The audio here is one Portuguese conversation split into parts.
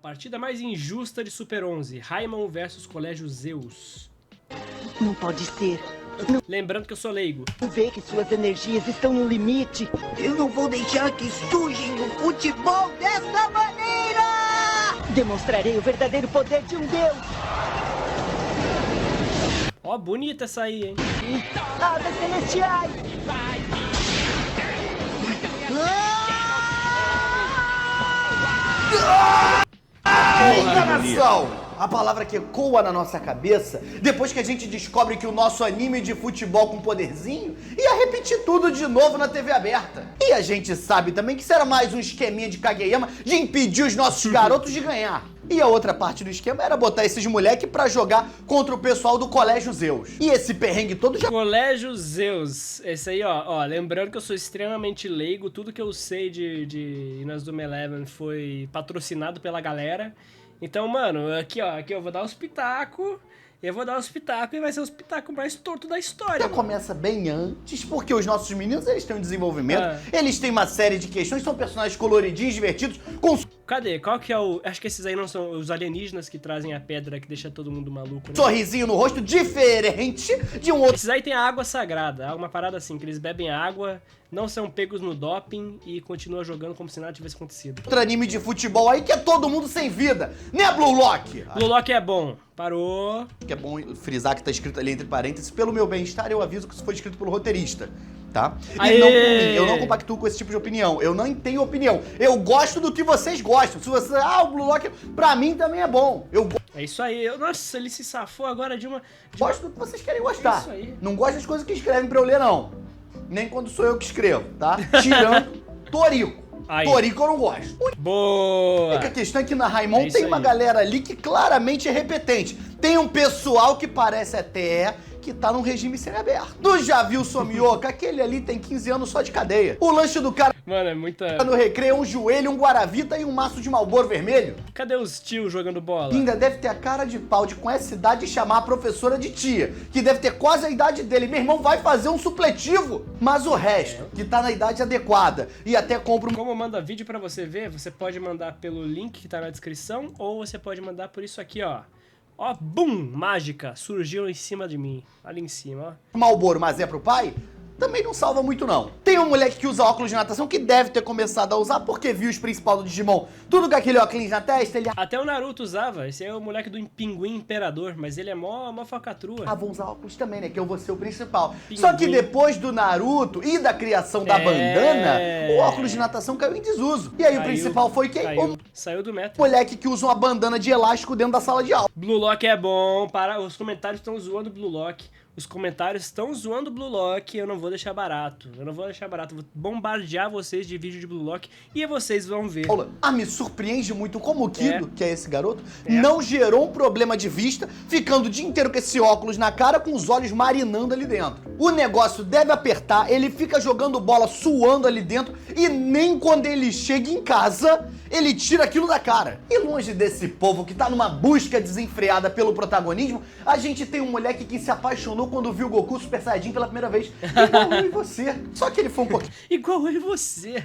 partida mais injusta de Super 11. Raimon versus Colégio Zeus. Não pode ser. Lembrando que eu sou leigo. Vê que suas energias estão no limite. Eu não vou deixar que sujem o futebol dessa maneira! Demonstrarei o verdadeiro poder de um deus. Ó, bonita essa aí, hein? Asas celestiais! Enganação! A palavra que ecoa na nossa cabeça depois que a gente descobre que o nosso anime de futebol com poderzinho ia repetir tudo de novo na TV aberta. E a gente sabe também que isso era mais um esqueminha de Kageyama de impedir os nossos garotos de ganhar. E a outra parte do esquema era botar esses moleque pra jogar contra o pessoal do Colégio Zeus. E esse perrengue todo já... Colégio Zeus. Esse aí, ó, lembrando que eu sou extremamente leigo, tudo que eu sei de Inazuma Eleven foi patrocinado pela galera. Então, mano, aqui eu vou dar os pitacos, e vai ser os pitacos mais tortos da história. Já começa bem antes, porque os nossos meninos, eles têm um desenvolvimento, eles têm uma série de questões, são personagens coloridinhos, divertidos, com... Cadê? Qual que é o... Acho que esses aí não são os alienígenas que trazem a pedra que deixa todo mundo maluco, né? Sorrisinho no rosto diferente de um outro... Esses aí tem a água sagrada, uma parada assim, que eles bebem água, não são pegos no doping e continuam jogando como se nada tivesse acontecido. Outro anime de futebol aí que é todo mundo sem vida, né, Blue Lock? Blue Lock é bom. Parou. Que é bom frisar que tá escrito ali entre parênteses, pelo meu bem-estar, eu aviso que isso foi escrito pelo roteirista, tá? E não por mim, eu não compactuo com esse tipo de opinião, eu não tenho opinião, eu gosto do que vocês gostam. Se você, o Blue Lock, pra mim também é bom. É isso aí, nossa, ele se safou agora de uma... Gosto do que vocês querem gostar. É isso aí. Não gosto das coisas que escrevem pra eu ler, não. Nem quando sou eu que escrevo, tá? Tirando Toriko. Aí. Toriko eu não gosto. Boa! A única questão é que na Raimon É isso tem uma aí. galera ali que claramente é repetente. Tem um pessoal que parece até que tá num regime semiaberto. Tu já viu o Somioka? Aquele ali tem 15 anos só de cadeia. O lanche do cara Mano, é muita... no recreio é um joelho, um guaravita e um maço de Marlboro vermelho. Cadê os tios jogando bola? Ainda deve ter a cara de pau de com essa idade chamar a professora de tia, que deve ter quase a idade dele. Meu irmão vai fazer um supletivo. Mas o resto, que tá na idade adequada e até compra um... Como manda vídeo pra você ver, você pode mandar pelo link que tá na descrição ou você pode mandar por isso aqui, ó. Ó, bum! Mágica! Surgiu em cima de mim. Ali em cima, ó. Marlboro, mas é pro pai? Também não salva muito, não. Tem um moleque que usa óculos de natação que deve ter começado a usar porque viu os principais do Digimon. Tudo com aquele óculos na testa, ele... Até o Naruto usava. Esse é o moleque do Pinguim Imperador, mas ele é mó falcatrua. Ah, vão usar óculos também, né? Que eu vou ser o principal. Pinguim. Só que depois do Naruto e da criação da bandana, o óculos de natação caiu em desuso. E aí o principal foi quem? Caiu. O Saiu do método. moleque que usa uma bandana de elástico dentro da sala de aula. Blue Lock é bom. Os comentários estão zoando o Blue Lock. Os comentários estão zoando o Blue Lock. Eu não vou deixar barato. Vou bombardear vocês de vídeo de Blue Lock e vocês vão ver. Me surpreende muito como o Kido, que é esse garoto, não gerou um problema de vista, ficando o dia inteiro com esse óculos na cara, com os olhos marinando ali dentro. O negócio deve apertar, ele fica jogando bola, suando ali dentro, e nem quando ele chega em casa, ele tira aquilo da cara. E longe desse povo que tá numa busca desenfreada pelo protagonismo, a gente tem um moleque que se apaixonou quando viu o Goku Super Saiyajin pela primeira vez. Igual eu e você. Só que ele foi um pouquinho... Igual eu e você.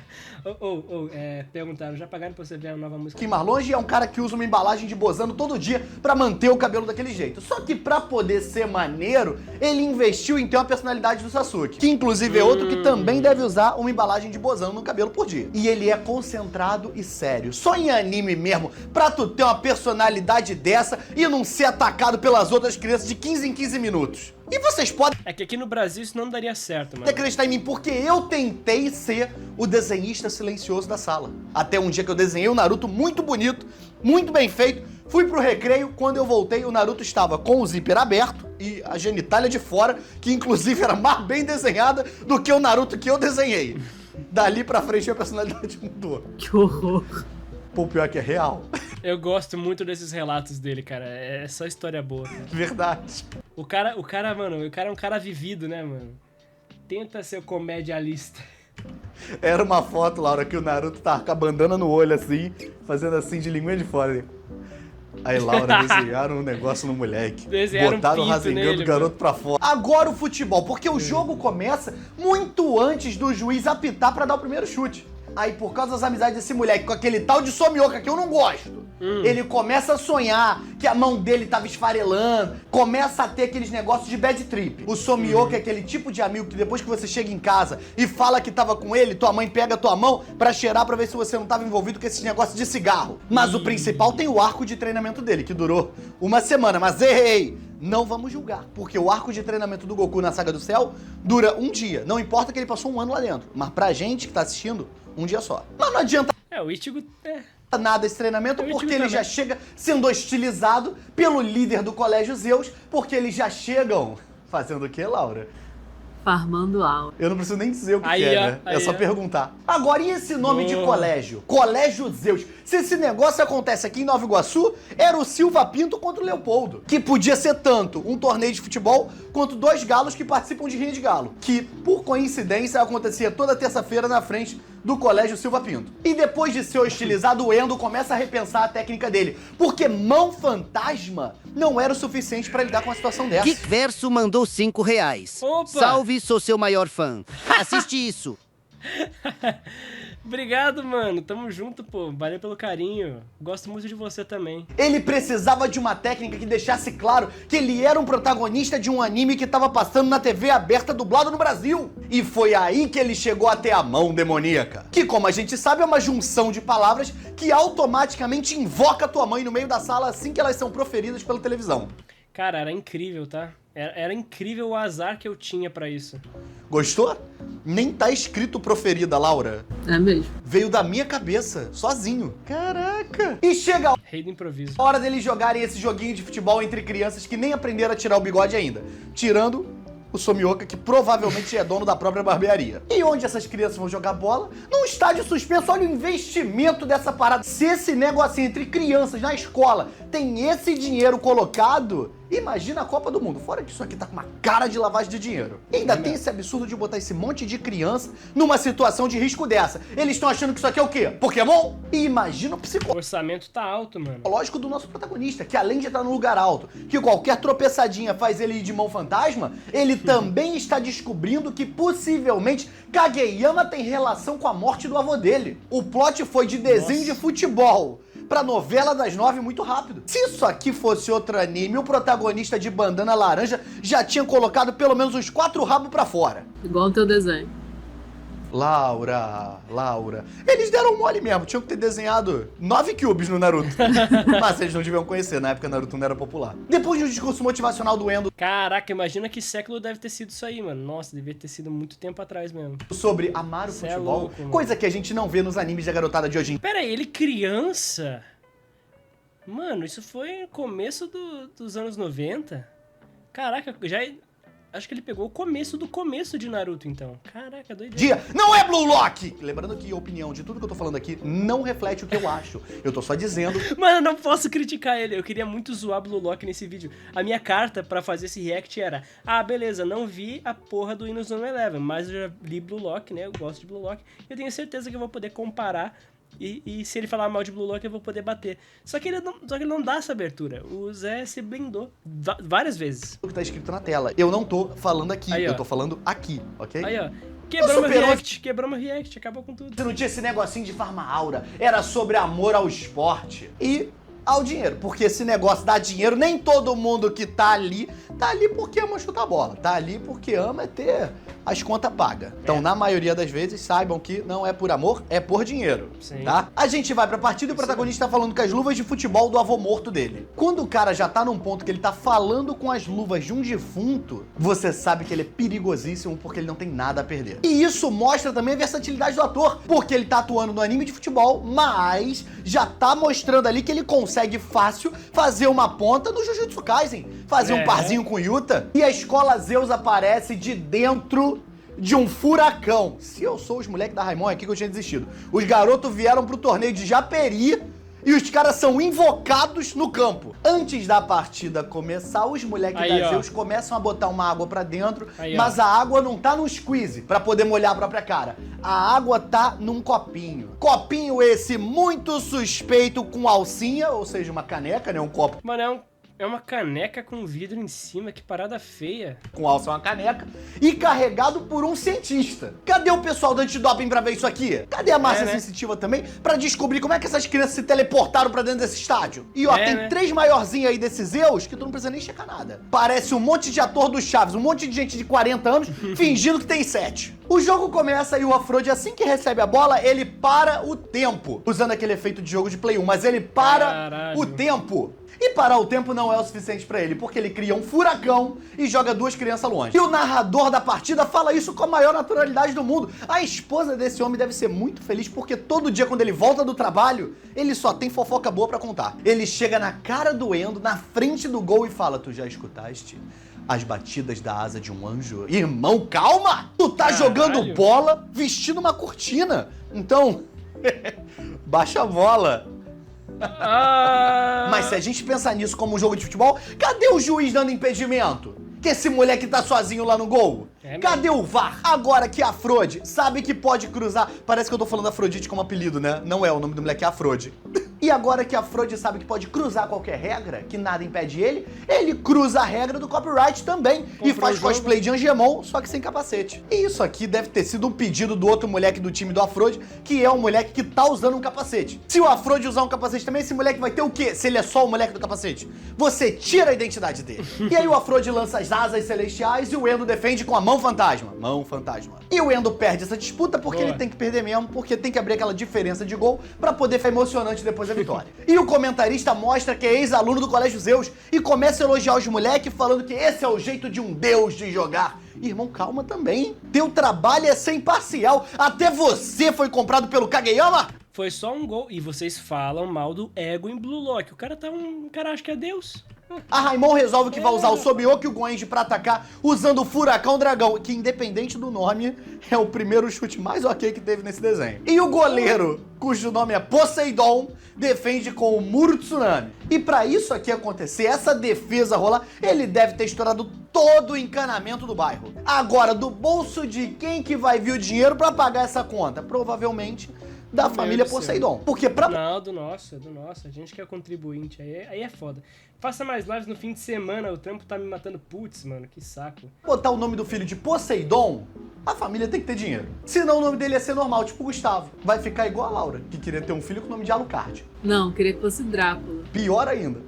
Perguntaram, já pagaram pra você ver a nova música? mais longe, é um cara que usa uma embalagem de Bozano todo dia pra manter o cabelo daquele jeito. Só que pra poder ser maneiro, ele investiu em ter uma personalidade do Sasuke, que inclusive é outro que também deve usar uma embalagem de Bozano no cabelo por dia. E ele é concentrado e sério. Só em anime mesmo, pra tu ter uma personalidade dessa e não ser atacado pelas outras crianças de 15 em 15 minutos. E vocês podem É que aqui no Brasil isso não daria certo, mano. acreditar em mim, porque eu tentei ser o desenhista silencioso da sala. Até um dia que eu desenhei o Naruto muito bonito, muito bem feito. Fui pro recreio, quando eu voltei, o Naruto estava com o zíper aberto e a genitália de fora, que inclusive era mais bem desenhada do que o Naruto que eu desenhei. Dali pra frente a personalidade mudou. Que horror. Pô, o pior é que é real. Eu gosto muito desses relatos dele, cara. É só história boa, cara. Verdade. O cara, mano, o cara é um cara vivido, né, mano? Tenta ser comedialista. Era uma foto, Laura, que o Naruto tava com a bandana no olho assim, fazendo assim de linguinha de fora. Aí, Laura, desenharam um negócio no moleque. Desenharam botaram um o pinto Rasengan nele, do garoto pra fora. Agora o futebol, porque o jogo começa muito antes do juiz apitar pra dar o primeiro chute. Aí, por causa das amizades desse moleque com aquele tal de Somioka que eu não gosto, ele começa a sonhar que a mão dele tava esfarelando, começa a ter aqueles negócios de bad trip. O Somioka é aquele tipo de amigo que depois que você chega em casa e fala que tava com ele, tua mãe pega a tua mão pra cheirar pra ver se você não tava envolvido com esses negócios de cigarro. Mas o principal tem o arco de treinamento dele, que durou uma semana. Mas ei, não vamos julgar, porque o arco de treinamento do Goku na Saga do Céu dura um dia. Não importa que ele passou um ano lá dentro, mas pra gente que tá assistindo, um dia só. Mas não adianta O Ichigo... nada esse treinamento, porque ele também. já chega sendo hostilizado pelo líder do Colégio Zeus, porque eles já chegam fazendo o quê, Laura? Farmando aula. Eu não preciso nem dizer o que Aí, é, ó, né? É aí, só ó. perguntar. Agora, e esse nome de colégio? Colégio Zeus. Se esse negócio acontece aqui em Nova Iguaçu, era o Silva Pinto contra o Leopoldo. Que podia ser tanto um torneio de futebol, quanto dois galos que participam de rinha de galo. Que, por coincidência, acontecia toda terça-feira na frente do Colégio Silva Pinto. E depois de ser hostilizado, o Endo começa a repensar a técnica dele. Porque mão fantasma não era o suficiente pra lidar com uma situação dessa. Geek Verso mandou R$5. Opa! Salve, sou seu maior fã. Assiste isso. Obrigado, mano. Tamo junto, pô. Valeu pelo carinho. Gosto muito de você também. Ele precisava de uma técnica que deixasse claro que ele era um protagonista de um anime que tava passando na TV aberta dublado no Brasil. E foi aí que ele chegou até a mão demoníaca. Que, como a gente sabe, é uma junção de palavras que automaticamente invoca a tua mãe no meio da sala assim que elas são proferidas pela televisão. Cara, era incrível, tá? Era incrível o azar que eu tinha pra isso. Gostou? Nem tá escrito proferida, Laura. É mesmo. Veio da minha cabeça, sozinho. Caraca! E chega Rei do improviso. a hora deles jogarem esse joguinho de futebol entre crianças que nem aprenderam a tirar o bigode ainda. Tirando o Somioka, que provavelmente é dono da própria barbearia. E onde essas crianças vão jogar bola? Num estádio suspenso. Olha o investimento dessa parada. Se esse negocinho entre crianças na escola tem esse dinheiro colocado, imagina a Copa do Mundo. Fora que isso aqui tá com uma cara de lavagem de dinheiro. E ainda tem esse absurdo de botar esse monte de criança numa situação de risco dessa. Eles estão achando que isso aqui é o quê? Pokémon? E imagina o O psicológico orçamento tá alto, mano. do nosso protagonista, que além de estar num lugar alto, que qualquer tropeçadinha faz ele ir de mão fantasma, ele também está descobrindo que possivelmente Kageyama tem relação com a morte do avô dele. O plot foi de desenho de futebol pra novela das 9 muito rápido. Se isso aqui fosse outro anime, o protagonista de bandana laranja já tinha colocado pelo menos uns 4 rabos pra fora. Igual o teu desenho. Laura. Eles deram mole mesmo, tinham que ter desenhado 9 cubes no Naruto. Mas eles não deviam conhecer, na época Naruto não era popular. Depois do discurso motivacional do Endo Caraca, imagina que século deve ter sido isso aí, mano. Nossa, devia ter sido muito tempo atrás mesmo. sobre amar o Cê é futebol, louco, mano. coisa que a gente não vê nos animes da garotada de hoje em Pera aí, ele criança? Mano, isso foi no começo dos anos 90? Caraca, já... Acho que ele pegou o começo do começo de Naruto, então. Caraca, doideira. dia. Não é Blue Lock! Lembrando que a opinião de tudo que eu tô falando aqui não reflete o que eu acho. Eu tô só dizendo. Mano, eu não posso criticar ele. Eu queria muito zoar Blue Lock nesse vídeo. A minha carta pra fazer esse react era: ah, beleza, não vi a porra do Inazuma Eleven, mas eu já li Blue Lock, né? Eu gosto de Blue Lock. Eu tenho certeza que eu vou poder comparar. E se ele falar mal de Blue Lock, eu vou poder bater. Só que ele não dá essa abertura. O Zé se blindou várias vezes. O que tá escrito na tela. Eu não tô falando aqui, Aí, ó. eu tô falando aqui, ok? Aí, ó. Quebrou meu superou- react, quebrou meu react, acabou com tudo. Não tinha esse negocinho de farma aura, era sobre amor ao esporte e ao dinheiro, porque esse negócio dá dinheiro, nem todo mundo que tá ali porque ama chutar bola, tá ali porque ama é ter as contas pagas. Então, na maioria das vezes, saibam que não é por amor, é por dinheiro, Sim. tá? A gente vai pra partida e o protagonista tá falando com as luvas de futebol do avô morto dele. Quando o cara já tá num ponto que ele tá falando com as luvas de um defunto, você sabe que ele é perigosíssimo porque ele não tem nada a perder. E isso mostra também a versatilidade do ator, porque ele tá atuando no anime de futebol, mas já tá mostrando ali que ele consegue fácil fazer uma ponta no Jujutsu Kaisen, fazer um parzinho com o Yuta, e a escola Zeus aparece de dentro de um furacão. Se eu sou os moleques da Raimon, é aqui que eu tinha desistido. Os garotos vieram pro torneio de Japeri e os caras são invocados no campo. Antes da partida começar, os moleques Aí, da ó. Zeus começam a botar uma água pra dentro, Aí, ó. mas a água não tá no squeeze pra poder molhar a própria cara. A água tá num copinho. Copinho esse muito suspeito com alcinha, ou seja, uma caneca, né? Um copo Mano, é um É uma caneca com vidro em cima, que parada feia. Com alça é uma caneca, e carregado por um cientista. Cadê o pessoal do antidoping pra ver isso aqui? Cadê a massa sensitiva também pra descobrir como é que essas crianças se teleportaram pra dentro desse estádio? E ó, tem 3 maiorzinhos aí desses Zeus que tu não precisa nem checar nada. Parece um monte de ator do Chaves, um monte de gente de 40 anos fingindo que tem 7. O jogo começa e o Afrodite, assim que recebe a bola, ele para o tempo. Usando aquele efeito de jogo de Play 1, mas ele para o tempo. E parar o tempo não é o suficiente pra ele, porque ele cria um furacão e joga 2 crianças longe. E o narrador da partida fala isso com a maior naturalidade do mundo. A esposa desse homem deve ser muito feliz, porque todo dia quando ele volta do trabalho, ele só tem fofoca boa pra contar. Ele chega na cara do Endo, na frente do gol e fala: tu já escutaste as batidas da asa de um anjo? Irmão, calma! Tu tá jogando bola vestindo uma cortina. Então, baixa a bola. Mas se a gente pensar nisso como um jogo de futebol, cadê o juiz dando impedimento? Que esse moleque tá sozinho lá no gol? Cadê o VAR? Agora que a Afrode sabe que pode cruzar... Parece que eu tô falando Afrodite como apelido, né? Não é, o nome do moleque é Afrode. E agora que a Afrode sabe que pode cruzar qualquer regra, que nada impede ele, ele cruza a regra do copyright também. E faz cosplay de Angemon, só que sem capacete. E isso aqui deve ter sido um pedido do outro moleque do time do Afrode, que é o moleque que tá usando um capacete. Se o Afrode usar um capacete também, esse moleque vai ter o quê? Se ele é só o moleque do capacete? Você tira a identidade dele. E aí o Afrode lança as asas celestiais e o Endo defende com a mão fantasma. Mão fantasma. E o Endo perde essa disputa porque ele tem que perder mesmo, porque tem que abrir aquela diferença de gol pra poder ficar emocionante depois da vitória. E o comentarista mostra que é ex-aluno do Colégio Zeus e começa a elogiar os moleques, falando que esse é o jeito de um deus de jogar. Irmão, calma também. Teu trabalho é ser imparcial. Até você foi comprado pelo Kageyama? Foi só um gol. E vocês falam mal do ego em Blue Lock. O cara acha que é Deus. A Raimon resolve que vai usar o Sobioki e o Goenji pra atacar usando o Furacão Dragão, que independente do nome, é o primeiro chute mais ok que teve nesse desenho. E o goleiro, cujo nome é Poseidon, defende com o Muro Tsunami. E pra isso aqui acontecer, essa defesa rolar, ele deve ter estourado todo o encanamento do bairro. Agora, do bolso de quem que vai vir o dinheiro pra pagar essa conta? Provavelmente da família Poseidon. Porque pra... Não, do nosso. A gente que é contribuinte. Aí é foda. Faça mais lives no fim de semana, o trampo tá me matando. Putz, mano, que saco. Botar o nome do filho de Poseidon, a família tem que ter dinheiro. Senão o nome dele ia ser normal, tipo Gustavo. Vai ficar igual a Laura, que queria ter um filho com o nome de Alucard. Não, queria que fosse Drácula. Pior ainda.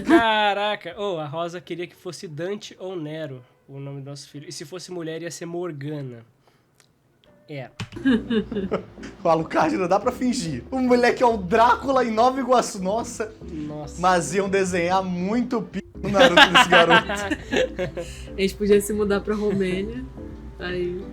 Caraca. A Rosa queria que fosse Dante ou Nero, o nome do nosso filho. E se fosse mulher, ia ser Morgana. O Alucard não dá pra fingir. O moleque é o Drácula em Nova Iguaçu. Nossa. Mas iam desenhar muito no Naruto desse garoto. A gente podia se mudar pra Romênia. Aí...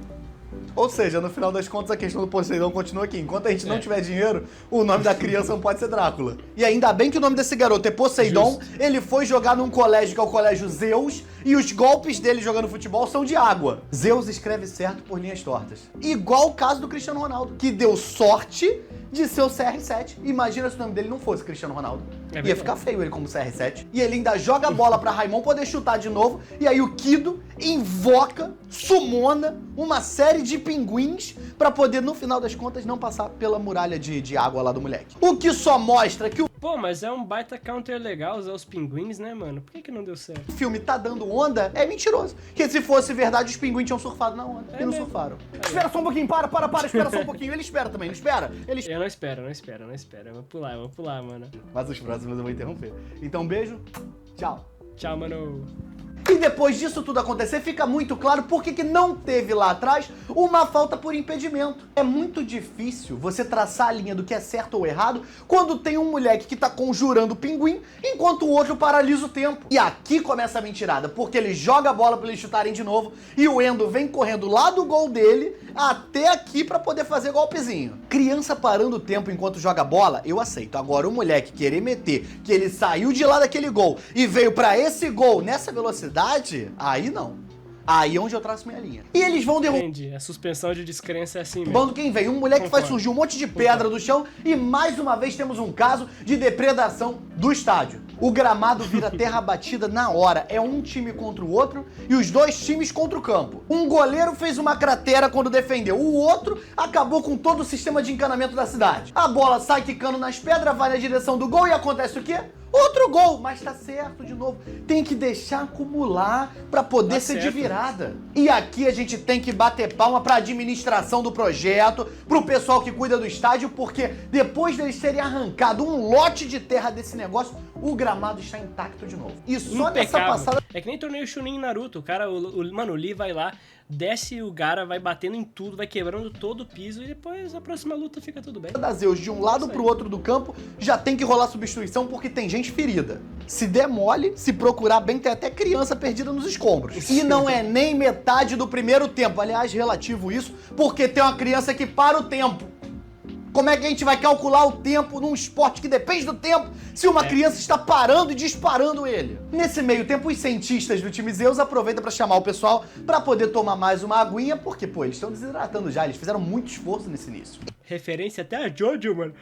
Ou seja, no final das contas, a questão do Poseidon continua aqui. Enquanto a gente não tiver dinheiro, o nome da criança não pode ser Drácula. E ainda bem que o nome desse garoto é Poseidon. Justo. Ele foi jogar num colégio que é o Colégio Zeus, e os golpes dele jogando futebol são de água. Zeus escreve certo por linhas tortas. Igual o caso do Cristiano Ronaldo, que deu sorte de ser o CR7. Imagina se o nome dele não fosse Cristiano Ronaldo. Ia ficar feio ele como CR7. E ele ainda joga a bola pra Raimon poder chutar de novo. E aí o Kido invoca, sumona uma série de pinguins pra poder, no final das contas, não passar pela muralha de água lá do moleque. O que só mostra que o Pô, mas é um baita counter legal usar os pinguins, né, mano? Por que não deu certo? O filme tá dando onda, é mentiroso. Porque se fosse verdade, os pinguins tinham surfado na onda. E não surfaram. Espera só um pouquinho, para, espera só um pouquinho. Ele espera também, não espera? Eu não espero. Eu vou pular, mano. Mas os próximos eu vou interromper. Então, beijo, tchau. Tchau, mano. E depois disso tudo acontecer, fica muito claro por que não teve lá atrás uma falta por impedimento. É muito difícil você traçar a linha do que é certo ou errado quando tem um moleque que tá conjurando o pinguim enquanto o outro paralisa o tempo. E aqui começa a mentirada, porque ele joga a bola pra eles chutarem de novo e o Endo vem correndo lá do gol dele até aqui pra poder fazer golpezinho. Criança parando o tempo enquanto joga bola, eu aceito. Agora o moleque querer meter que ele saiu de lá daquele gol e veio pra esse gol nessa velocidade, aí não. Aí é onde eu traço minha linha. E eles vão derrubando. Entendi. A suspensão de descrença é assim mesmo. Quem vem? Um moleque faz surgir um monte de pedra do chão e mais uma vez temos um caso de depredação do estádio. O gramado vira terra batida na hora. É um time contra o outro e os dois times contra o campo. Um goleiro fez uma cratera quando defendeu. O outro acabou com todo o sistema de encanamento da cidade. A bola sai quicando nas pedras, vai na direção do gol e acontece o quê? Outro gol, mas tá certo de novo. Tem que deixar acumular pra poder Tá ser certo. de virada. E aqui a gente tem que bater palma pra administração do projeto, pro pessoal que cuida do estádio, porque depois deles terem arrancado um lote de terra desse negócio, o gramado está intacto de novo. E só nessa Impecável. passada É que nem torneio Chunin em Naruto. O cara, mano, o Lee vai lá, desce o Gaara, vai batendo em tudo, vai quebrando todo o piso e depois a próxima luta fica tudo bem. da Zeus de um lado pro outro do campo, já tem que rolar substituição porque tem gente ferida. Se der mole, se procurar bem, tem até criança perdida nos escombros. E não é nem metade do primeiro tempo. Aliás, relativo isso, porque tem uma criança que para o tempo. Como é que a gente vai calcular o tempo num esporte que depende do tempo se uma criança está parando e disparando ele? Nesse meio tempo, os cientistas do time Zeus aproveitam para chamar o pessoal para poder tomar mais uma aguinha, porque, pô, eles estão desidratando já, eles fizeram muito esforço nesse início. Referência até a Jojo, mano.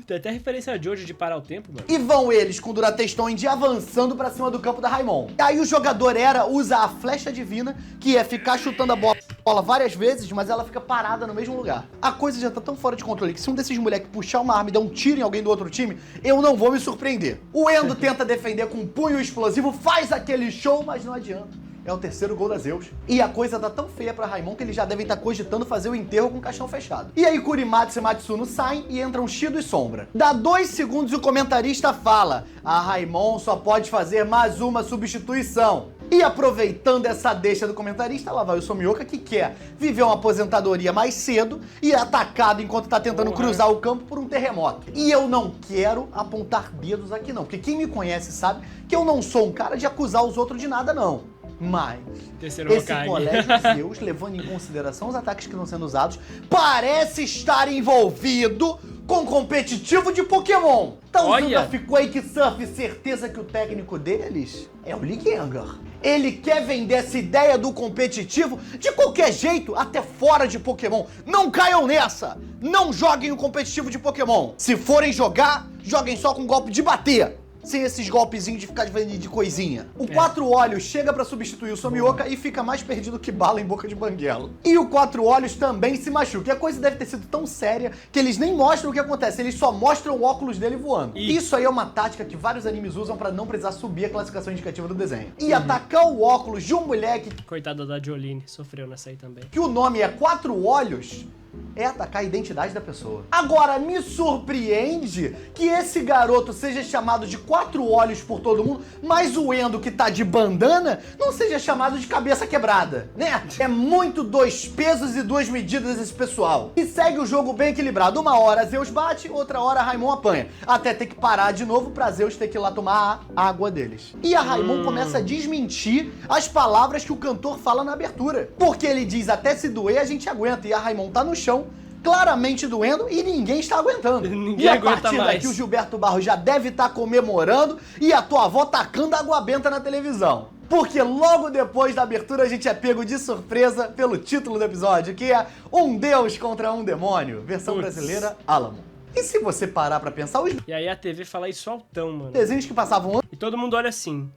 Tem até referência a Jojo de parar o tempo, mano. E vão eles com Duratestoide avançando pra cima do campo da Raimon. Aí o jogador Era usa a flecha divina, que é ficar chutando a bola várias vezes, mas ela fica parada no mesmo lugar. A coisa já tá tão fora de controle que se um desses moleques puxar uma arma e dar um tiro em alguém do outro time, eu não vou me surpreender. O Endo tenta defender com um punho explosivo, faz aquele show, mas não adianta. É o terceiro gol da Zeus. E a coisa tá tão feia pra Raimon que eles já devem estar cogitando fazer o enterro com o caixão fechado. E aí Kurimatsu e Matsuno saem e entram Shido e Sombra. Dá 2 segundos e o comentarista fala: a Raimon só pode fazer mais uma substituição. E aproveitando essa deixa do comentarista, lá vai o Somioka, que quer viver uma aposentadoria mais cedo e é atacado enquanto tá tentando cruzar o campo por um terremoto. E eu não quero apontar dedos aqui não, porque quem me conhece sabe que eu não sou um cara de acusar os outros de nada não. Mas Terceiro esse Hokage. colégio Zeus, levando em consideração os ataques que estão sendo usados, parece estar envolvido com competitivo de Pokémon. Tá usando Olha. a Quake Surf, certeza que o técnico deles é o Lee Gengar. Ele quer vender essa ideia do competitivo de qualquer jeito, até fora de Pokémon. Não caiam nessa! Não joguem o competitivo de Pokémon. Se forem jogar, joguem só com golpe de bater. Sem esses golpezinhos de ficar de coisinha. O Quatro Olhos chega pra substituir o Somioka e fica mais perdido que bala em boca de banguela. E o Quatro Olhos também se machuca. E a coisa deve ter sido tão séria que eles nem mostram o que acontece, eles só mostram o óculos dele voando. Isso aí é uma tática que vários animes usam pra não precisar subir a classificação indicativa do desenho. E atacar o óculos de um moleque Coitada da Jolene, sofreu nessa aí também. que o nome é Quatro Olhos é atacar a identidade da pessoa. Agora, me surpreende que esse garoto seja chamado de Quatro Olhos por todo mundo, mas o Endo, que tá de bandana, não seja chamado de cabeça quebrada, né? É muito 2 pesos e 2 medidas esse pessoal. E segue o jogo bem equilibrado. Uma hora Zeus bate, outra hora Raimon apanha. Até ter que parar de novo pra Zeus ter que ir lá tomar a água deles. E a Raimon começa a desmentir as palavras que o cantor fala na abertura. Porque ele diz, até se doer a gente aguenta. E a Raimon tá no chão, claramente doendo, e ninguém está aguentando. Ninguém e a aguenta partir mais. daqui o Gilberto Barros já deve estar comemorando e a tua avó tacando água benta na televisão. Porque logo depois da abertura a gente é pego de surpresa pelo título do episódio, que é Um Deus contra um Demônio, versão Putz. brasileira, Alamo. E se você parar pra pensar, os E aí a TV fala isso altão, mano. desenhos que passavam E todo mundo olha assim.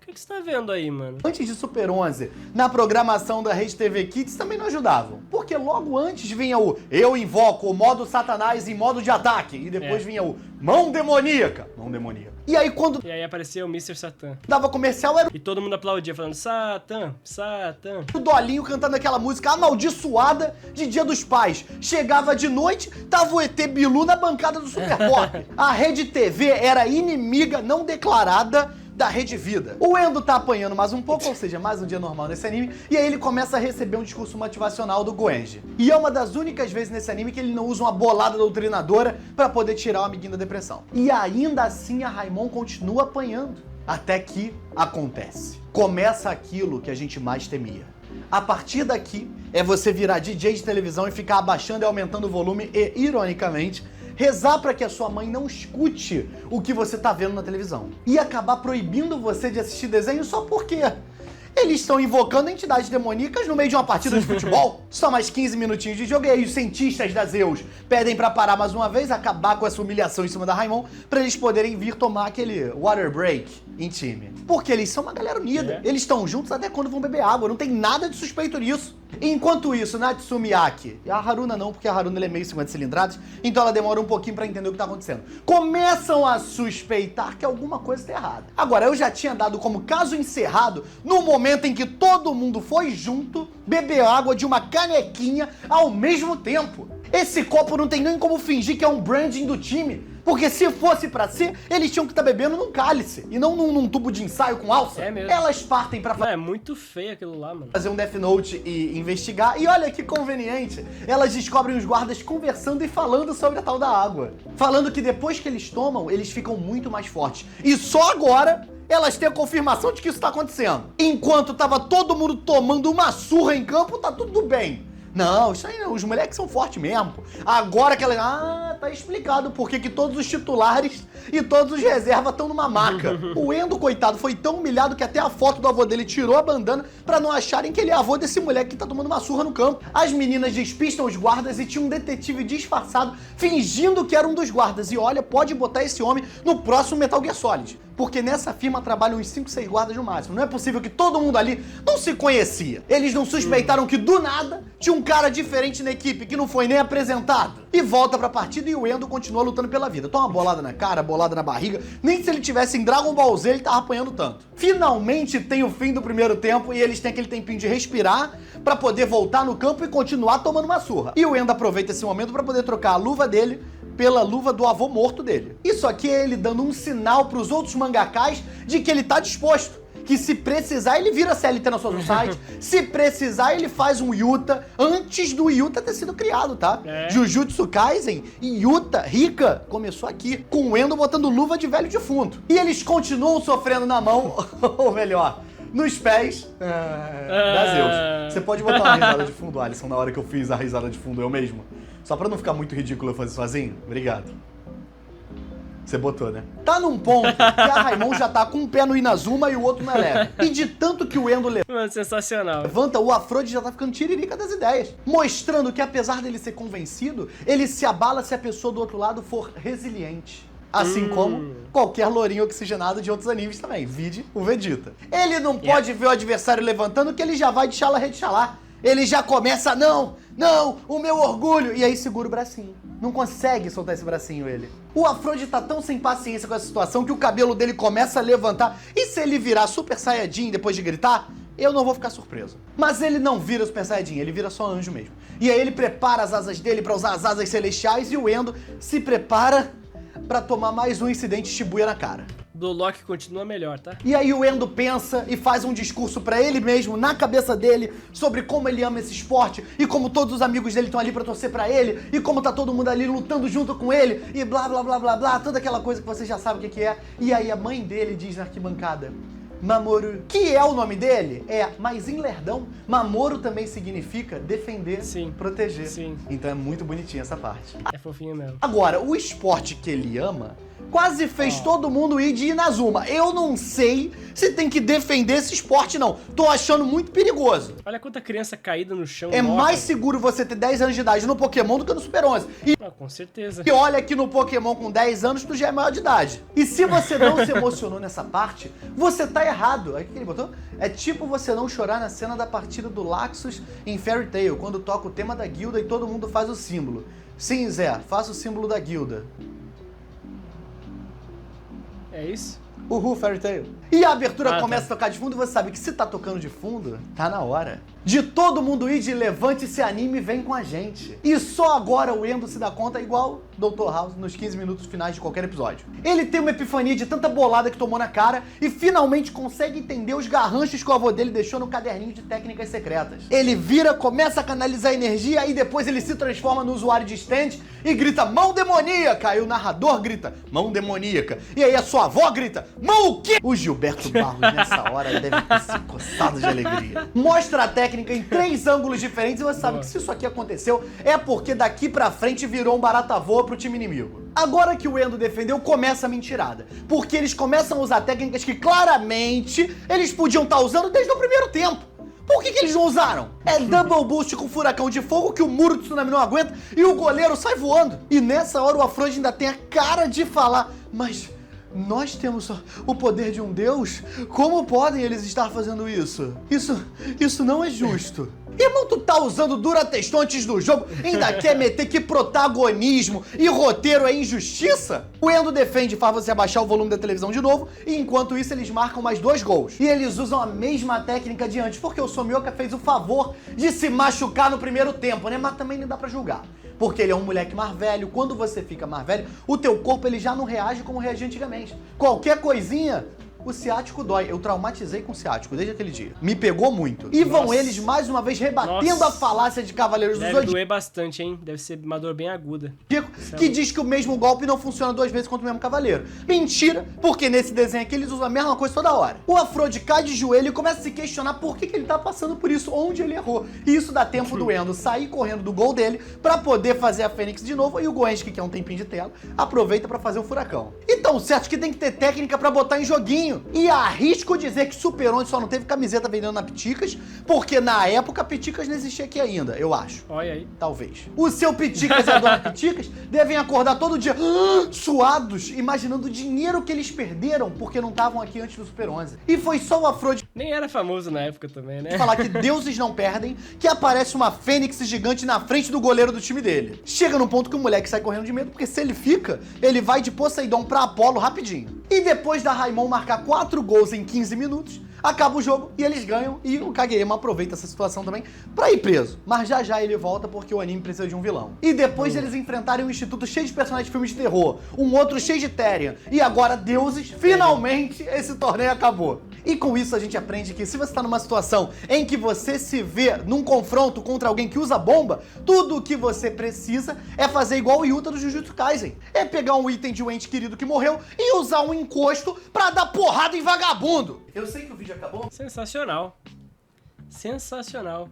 O que você tá vendo aí, mano? antes de Super 11, na programação da Rede TV Kids também não ajudavam. Porque logo antes vinha o Eu Invoco, o modo Satanás em modo de ataque. E depois vinha o Mão Demoníaca. Mão Demoníaca. E aí quando E aí apareceu o Mr. Satan. dava comercial era E todo mundo aplaudia, falando Satan, Satan. o Dolinho cantando aquela música amaldiçoada de Dia dos Pais. Chegava de noite, tava o ET Bilu na bancada do Super Pop. A Rede TV era inimiga não declarada da Rede Vida. O Endo tá apanhando mais um pouco, ou seja, mais um dia normal nesse anime, e aí ele começa a receber um discurso motivacional do Goenji. E é uma das únicas vezes nesse anime que ele não usa uma bolada doutrinadora pra poder tirar o amiguinho da depressão. E ainda assim a Raimon continua apanhando. Até que acontece. Começa aquilo que a gente mais temia. A partir daqui, é você virar DJ de televisão e ficar abaixando e aumentando o volume e, ironicamente, rezar para que a sua mãe não escute o que você tá vendo na televisão. E acabar proibindo você de assistir desenho só porque eles estão invocando entidades demoníacas no meio de uma partida de futebol. Só mais 15 minutinhos de jogo e aí os cientistas da Zeus pedem pra parar mais uma vez, acabar com essa humilhação em cima da Raimon, pra eles poderem vir tomar aquele water break em time. Porque eles são uma galera unida. Eles estão juntos até quando vão beber água, não tem nada de suspeito nisso. Enquanto isso, Natsumi Aki, e a Haruna não, porque a Haruna ele é meio 50 cilindradas, então ela demora um pouquinho pra entender o que tá acontecendo. Começam a suspeitar que alguma coisa tá errada. Agora, eu já tinha dado como caso encerrado no momento em que todo mundo foi junto beber água de uma canequinha ao mesmo tempo. Esse copo não tem nem como fingir que é um branding do time. Porque se fosse pra ser, eles tinham que estar bebendo num cálice e não num tubo de ensaio com alça. É mesmo. Elas partem pra Não, é muito feio aquilo lá, mano. fazer um Death Note e investigar. E olha que conveniente, elas descobrem os guardas conversando e falando sobre a tal da água. Falando que depois que eles tomam, eles ficam muito mais fortes. E só agora elas têm a confirmação de que isso tá acontecendo. Enquanto tava todo mundo tomando uma surra em campo, tá tudo bem. Não, isso aí não, os moleques são fortes mesmo. Pô. Agora que ela... Ah, tá explicado por que todos os titulares e todos os reservas estão numa maca. O Endo, coitado, foi tão humilhado que até a foto do avô dele tirou a bandana pra não acharem que ele é avô desse moleque que tá tomando uma surra no campo. As meninas despistam os guardas e tinha um detetive disfarçado fingindo que era um dos guardas. E olha, pode botar esse homem no próximo Metal Gear Solid. Porque nessa firma trabalham uns 5, 6 guardas no máximo. Não é possível que todo mundo ali não se conhecia. Eles não suspeitaram que do nada tinha um cara diferente na equipe que não foi nem apresentado. E volta pra partida e o Endo continua lutando pela vida. Toma uma bolada na cara, bolada na barriga. Nem se ele tivesse em Dragon Ball Z ele tava apanhando tanto. Finalmente tem o fim do primeiro tempo e eles têm aquele tempinho de respirar pra poder voltar no campo e continuar tomando uma surra. E o Endo aproveita esse momento pra poder trocar a luva dele pela luva do avô morto dele. Isso aqui é ele dando um sinal pros outros mangakás de que ele tá disposto. Que se precisar, ele vira CLT na sua site. Se precisar, ele faz um Yuta antes do Yuta ter sido criado, tá? É. Jujutsu Kaisen e Yuta, Rika, começou aqui, com o Endo botando luva de velho defunto. E eles continuam sofrendo na mão, ou melhor, nos pés da Zeus. Você pode botar uma risada de fundo, Alisson, na hora que eu fiz a risada de fundo eu mesmo? Só pra não ficar muito ridículo eu fazer sozinho? Obrigado. Você botou, né? Tá num ponto que a Raimon já tá com um pé no Inazuma e o outro no Eleven. E de tanto que o Endo Mano, sensacional. levanta, o Afrodite já tá ficando tiririca das ideias. Mostrando que apesar dele ser convencido, ele se abala se a pessoa do outro lado for resiliente. Assim como qualquer lourinho oxigenado de outros animes também. Vide o Vegeta. Ele não pode ver o adversário levantando que ele já vai de xalá rede xalá. Ele já começa, não, o meu orgulho. E aí segura o bracinho. Não consegue soltar esse bracinho, ele. O Afrodite tá tão sem paciência com essa situação que o cabelo dele começa a levantar. E se ele virar Super Saiyajin depois de gritar, eu não vou ficar surpreso. Mas ele não vira Super Saiyajin, ele vira só anjo mesmo. E aí ele prepara as asas dele pra usar as asas celestiais e o Endo se prepara pra tomar mais um incidente Shibuya na cara. Do Loki continua melhor, tá? E aí o Endo pensa e faz um discurso pra ele mesmo, na cabeça dele, sobre como ele ama esse esporte e como todos os amigos dele estão ali pra torcer pra ele e como tá todo mundo ali lutando junto com ele e blá blá blá blá blá, toda aquela coisa que você já sabe o que é. E aí a mãe dele diz na arquibancada, Mamoru, que é o nome dele, mas em Lerdão, Mamoru também significa defender, Sim. proteger. Sim. Então é muito bonitinha essa parte. É fofinho mesmo. Agora, o esporte que ele ama quase fez todo mundo ir de Inazuma. Eu não sei se tem que defender esse esporte, não. Tô achando muito perigoso. Olha quanta criança caída no chão. É morta. mais seguro você ter 10 anos de idade no Pokémon do que no Super 11. Ah, com certeza. E olha que no Pokémon com 10 anos tu já é maior de idade. E se você não se emocionou nessa parte, você tá errado. Aí o que ele botou? É tipo você não chorar na cena da partida do Laxus em Fairy Tail, quando toca o tema da guilda e todo mundo faz o símbolo. Sim, Zé, faça o símbolo da guilda. É isso? Uhul, Fairy Tail. E a abertura Ah, começa a tocar de fundo e você sabe que se tá tocando de fundo, tá na hora de todo mundo ir de levante esse anime e vem com a gente. E só agora o Endo se dá conta, igual Dr. House nos 15 minutos finais de qualquer episódio. Ele tem uma epifania de tanta bolada que tomou na cara e finalmente consegue entender os garranchos que o avô dele deixou no caderninho de técnicas secretas. Ele vira, começa a canalizar energia e depois ele se transforma no usuário de stand e grita, mão demoníaca! E o narrador grita, mão demoníaca. E aí a sua avó grita, mão o quê? O Gilberto Barros nessa hora deve ter se coçado de alegria. Mostra a técnica em 3 ângulos diferentes e você sabe que se isso aqui aconteceu é porque daqui pra frente virou um barata voa pro time inimigo. Agora que o Endo defendeu, começa a mentirada. Porque eles começam a usar técnicas que claramente eles podiam estar usando desde o primeiro tempo. Por que eles não usaram? É double boost com furacão de fogo que o muro de tsunami não aguenta e o goleiro sai voando. E nessa hora o Afrodite ainda tem a cara de falar, mas Nós temos o poder de um deus? Como podem eles estar fazendo isso? Isso não é justo. Irmão, tu tá usando Durateston antes do jogo, ainda quer meter que protagonismo e roteiro é injustiça? O Endo defende e faz você abaixar o volume da televisão de novo, e enquanto isso eles marcam mais 2 gols. E eles usam a mesma técnica de antes, porque o Somioka fez o favor de se machucar no primeiro tempo, né? Mas também não dá pra julgar. Porque ele é um moleque mais velho, quando você fica mais velho, o teu corpo ele já não reage como reagia antigamente. Qualquer coisinha, o ciático dói. Eu traumatizei com o ciático desde aquele dia. Me pegou muito. E vão eles mais uma vez rebatendo a falácia de Cavaleiros do Zodíaco. Deve doer bastante, hein? Deve ser uma dor bem aguda. Que diz que o mesmo golpe não funciona 2 vezes contra o mesmo cavaleiro. Mentira, porque nesse desenho aqui eles usam a mesma coisa toda hora. O Afrodi cai de joelho e começa a se questionar por que ele tá passando por isso, onde ele errou. E isso dá tempo do Endo sair correndo do gol dele pra poder fazer a Fênix de novo, e o Goenji, que quer um tempinho de tela, aproveita pra fazer o furacão. E tão certo que tem que ter técnica pra botar em joguinho. E arrisco dizer que Super 11 só não teve camiseta vendendo na Piticas, porque na época Piticas não existia aqui ainda, eu acho. Olha aí. Talvez. O seu Piticas e a dona Piticas devem acordar todo dia suados, imaginando o dinheiro que eles perderam porque não estavam aqui antes do Super 11. E foi só o Afrodi Nem era famoso na época também, né? falar que deuses não perdem, que aparece uma fênix gigante na frente do goleiro do time dele. Chega num ponto que o moleque sai correndo de medo, porque se ele fica, ele vai de Poseidon pra Apolo rapidinho. E depois da Raimon marcar 4 gols em 15 minutos, acaba o jogo e eles ganham, e o Kageyama aproveita essa situação também pra ir preso. Mas já já ele volta porque o anime precisa de um vilão. E depois eles enfrentarem um instituto cheio de personagens de filmes de terror, um outro cheio de Therian, e agora deuses, finalmente esse torneio acabou. E com isso a gente aprende que se você tá numa situação em que você se vê num confronto contra alguém que usa bomba, tudo o que você precisa é fazer igual o Yuta do Jujutsu Kaisen. É pegar um item de um ente querido que morreu e usar um encosto pra dar porrada em vagabundo. Eu sei que o vídeo acabou. Sensacional. Sensacional.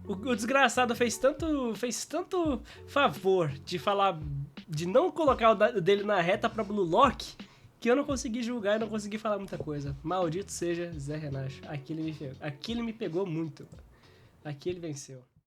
O desgraçado fez tanto favor de falar, de não colocar o dele na reta pra Blue Lock, que eu não consegui julgar e não consegui falar muita coisa. Maldito seja Zé Renato. Aqui ele me pegou muito. Aqui ele venceu.